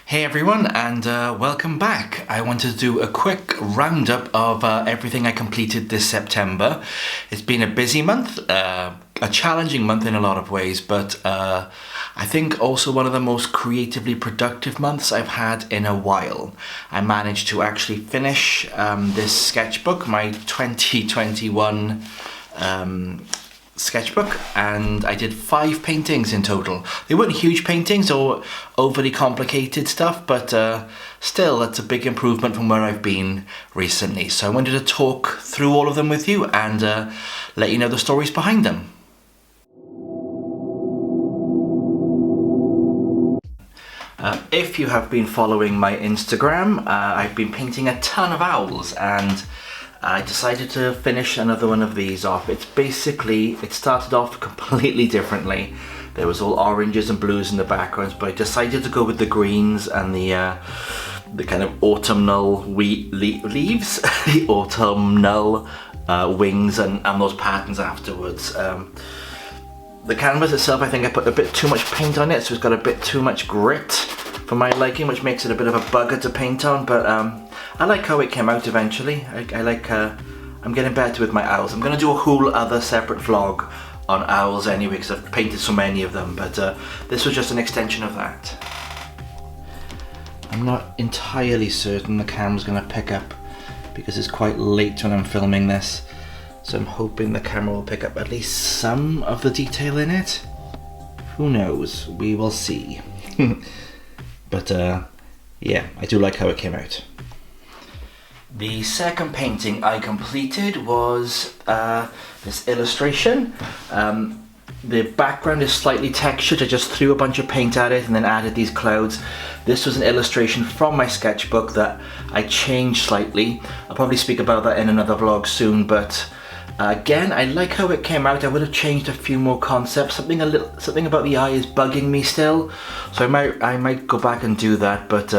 Hey everyone, and welcome back. I wanted to do a quick roundup of everything I completed this September. It's been a busy month, a challenging month in a lot of ways, but I think also one of the most creatively productive months I've had in a while. I managed to actually finish this sketchbook, my 2021 sketchbook, and I did 5 paintings in total. They weren't huge paintings or overly complicated stuff, but still, that's a big improvement from where I've been recently. So I wanted to talk through all of them with you and let you know the stories behind them. If you have been following my Instagram, I've been painting a ton of owls, and I decided to finish another one of these off. It started off completely differently. There was all oranges and blues in the backgrounds, but I decided to go with the greens and the kind of autumnal leaves, the autumnal wings and those patterns afterwards. The canvas itself, I think I put a bit too much paint on it, so it's got a bit too much grit for my liking, which makes it a bit of a bugger to paint on, but I like how it came out eventually. I'm getting better with my owls. I'm going to do a whole other separate vlog on owls anyway, because I've painted so many of them, but this was just an extension of that. I'm not entirely certain the camera's going to pick up because it's quite late when I'm filming this, so I'm hoping the camera will pick up at least some of the detail in it. Who knows? We will see. But yeah, I do like how it came out. The second painting I completed was this illustration. The background is slightly textured. I just threw a bunch of paint at it and then added these clouds. This was an illustration from my sketchbook that I changed slightly. I'll probably speak about that in another vlog soon, but again, I like how it came out. I would have changed a few more concepts. Something about the eye is bugging me still, so I might go back and do that. But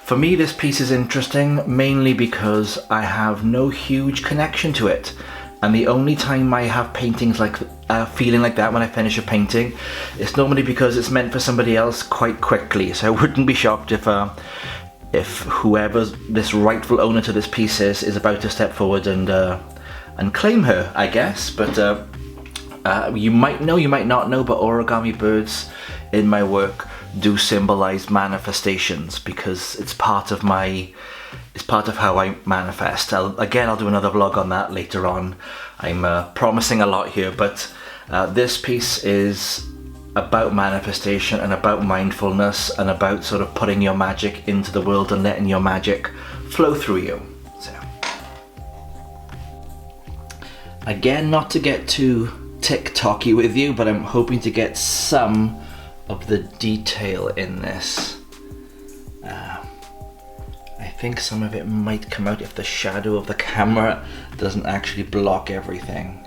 for me, this piece is interesting mainly because I have no huge connection to it, and the only time I have paintings like feeling like that when I finish a painting, it's normally because it's meant for somebody else quite quickly. So I wouldn't be shocked if whoever this rightful owner to this piece is about to step forward and claim her, I guess. But you might know, you might not know, but origami birds in my work do symbolize manifestations, because it's part of how I manifest. I'll do another vlog on that later on. I'm promising a lot here, but this piece is about manifestation and about mindfulness and about sort of putting your magic into the world and letting your magic flow through you. So, again, not to get too TikTok-y with you, but I'm hoping to get some of the detail in this. I think some of it might come out if the shadow of the camera doesn't actually block everything.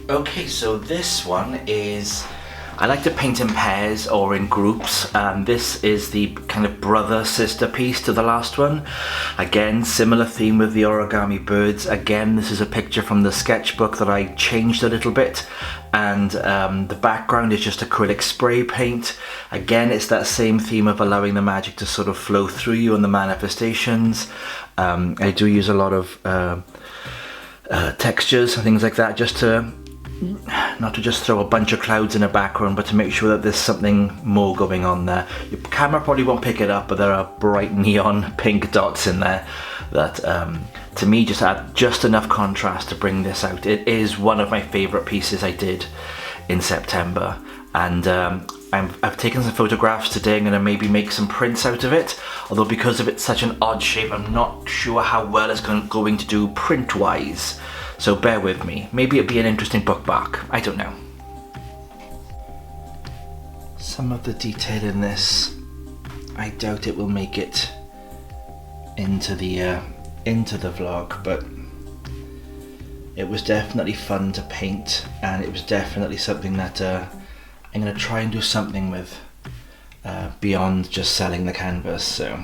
Okay, so this one is, I like to paint in pairs or in groups. This is the kind of brother-sister piece to the last one. Again, similar theme with the origami birds. Again, this is a picture from the sketchbook that I changed a little bit, and the background is just acrylic spray paint. Again, it's that same theme of allowing the magic to sort of flow through you and the manifestations. I do use a lot of textures and things like that, just to not to just throw a bunch of clouds in a background, but to make sure that there's something more going on there. Your camera probably won't pick it up, but there are bright neon pink dots in there that to me just add just enough contrast to bring this out. It is one of my favorite pieces I did in September, and I've taken some photographs today. I'm going to maybe make some prints out of it, although because of it's such an odd shape, I'm not sure how well it's going to do print wise. So bear with me. Maybe it'd be an interesting bookmark. I don't know. Some of the detail in this, I doubt it will make it into the vlog, but it was definitely fun to paint, and it was definitely something that I'm going to try and do something with beyond just selling the canvas. So.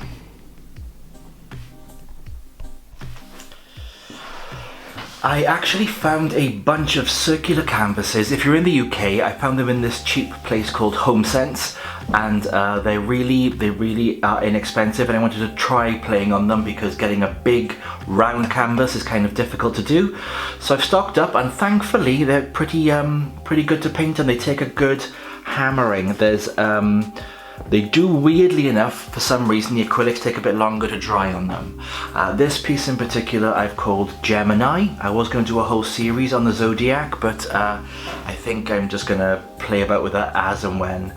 I actually found a bunch of circular canvases. If you're in the UK, I found them in this cheap place called HomeSense, and they really are inexpensive, and I wanted to try playing on them because getting a big round canvas is kind of difficult to do. So I've stocked up, and thankfully they're pretty good to paint, and they take a good hammering. They do, weirdly enough, for some reason, the acrylics take a bit longer to dry on them. This piece in particular I've called Gemini. I was going to do a whole series on the zodiac, but I think I'm just going to play about with that as and when.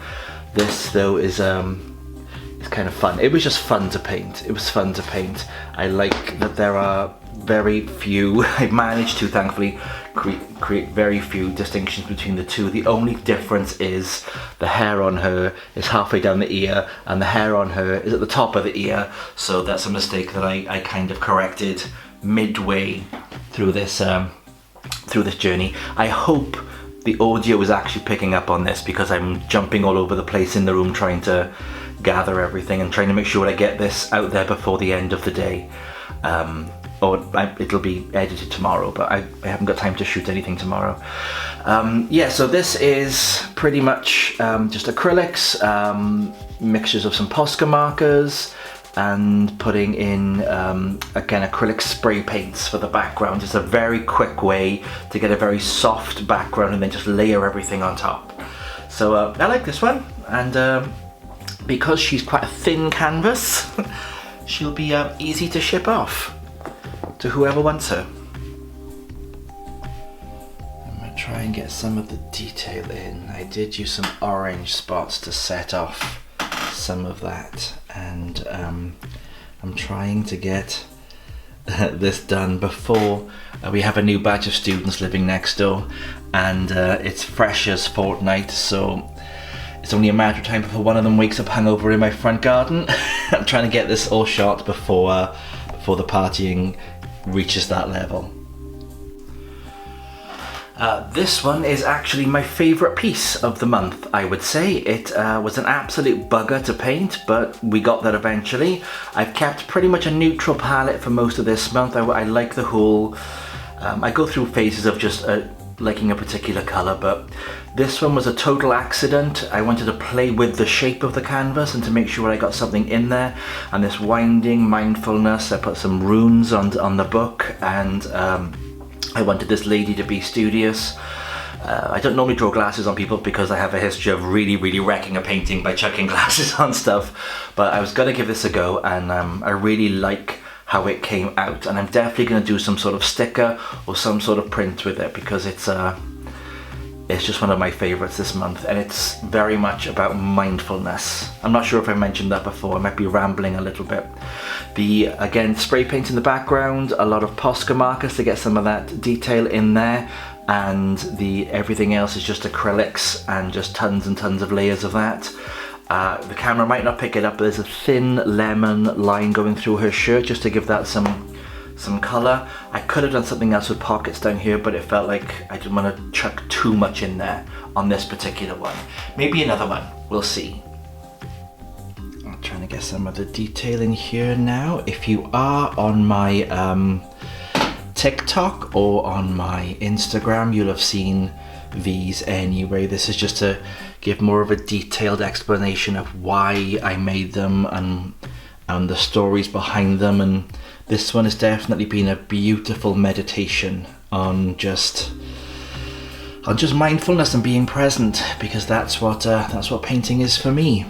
This, though, is kind of fun. It was just fun to paint. It was fun to paint. I like that there are very few, I've managed to, thankfully, create very few distinctions between the two. The only difference is the hair on her is halfway down the ear and the hair on her is at the top of the ear, so that's a mistake that I kind of corrected midway through this journey. I hope the audio is actually picking up on this because I'm jumping all over the place in the room trying to gather everything and trying to make sure I get this out there before the end of the day. Or it'll be edited tomorrow, but I haven't got time to shoot anything tomorrow. Yeah, so this is pretty much just acrylics, mixtures of some Posca markers, and putting in, again, acrylic spray paints for the background. Just a very quick way to get a very soft background and then just layer everything on top. So I like this one, and because she's quite a thin canvas, she'll be easy to ship off to whoever wants her. I'm going to try and get some of the detail in. I did use some orange spots to set off some of that, and I'm trying to get this done before we have a new batch of students living next door, and it's Freshers' fortnight, so it's only a matter of time before one of them wakes up hungover in my front garden. I'm trying to get this all shot before the partying reaches that level. This one is actually my favourite piece of the month, I would say. It was an absolute bugger to paint, but we got there eventually. I've kept pretty much a neutral palette for most of this month. I like the whole... I go through phases of just liking a particular colour, but this one was a total accident. I wanted to play with the shape of the canvas and to make sure I got something in there, and this winding mindfulness, I put some runes on the book, and I wanted this lady to be studious. I don't normally draw glasses on people because I have a history of really wrecking a painting by chucking glasses on stuff, but I was going to give this a go, and I really like how it came out, and I'm definitely going to do some sort of sticker or some sort of print with it because it's just one of my favorites this month, and it's very much about mindfulness. I'm not sure if I mentioned that before. I might be rambling a little bit. Again, spray paint in the background, a lot of Posca markers to get some of that detail in there, and everything else is just acrylics and just tons and tons of layers of that. The camera might not pick it up, but there's a thin lemon line going through her shirt just to give that some colour. I could have done something else with pockets down here, but it felt like I didn't want to chuck too much in there on this particular one. Maybe another one, we'll see. I'm trying to get some of the detail in here now. If you are on my TikTok or on my Instagram, you'll have seen these anyway. This is just to give more of a detailed explanation of why I made them and the stories behind them, and this one has definitely been a beautiful meditation on just mindfulness and being present, because that's what painting is for me.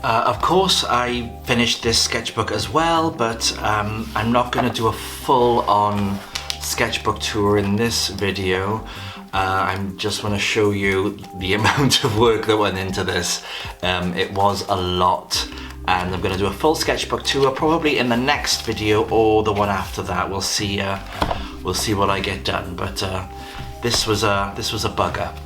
Of course I finished this sketchbook as well, but I'm not going to do a full-on sketchbook tour in this video. I just want to show you the amount of work that went into this. It was a lot, and I'm going to do a full sketchbook tour probably in the next video or the one after that. We'll see what I get done, but this was a bugger.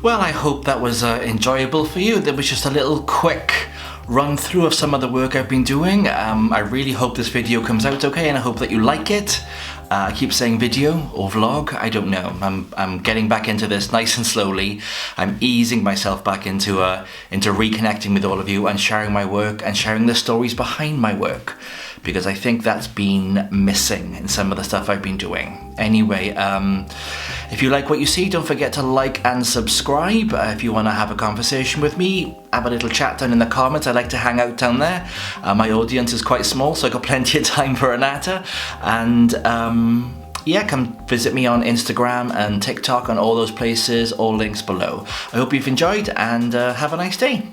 Well, I hope that was enjoyable for you. There was just a little quick run through of some of the work I've been doing. I really hope this video comes out okay, and I hope that you like it. I keep saying video or vlog, I don't know. I'm getting back into this nice and slowly. I'm easing myself back into reconnecting with all of you and sharing my work and sharing the stories behind my work, because I think that's been missing in some of the stuff I've been doing. Anyway, if you like what you see, don't forget to like and subscribe. If you want to have a conversation with me, have a little chat down in the comments. I like to hang out down there. My audience is quite small, so I've got plenty of time for a natter. And yeah, come visit me on Instagram and TikTok and all those places, all links below. I hope you've enjoyed, and have a nice day.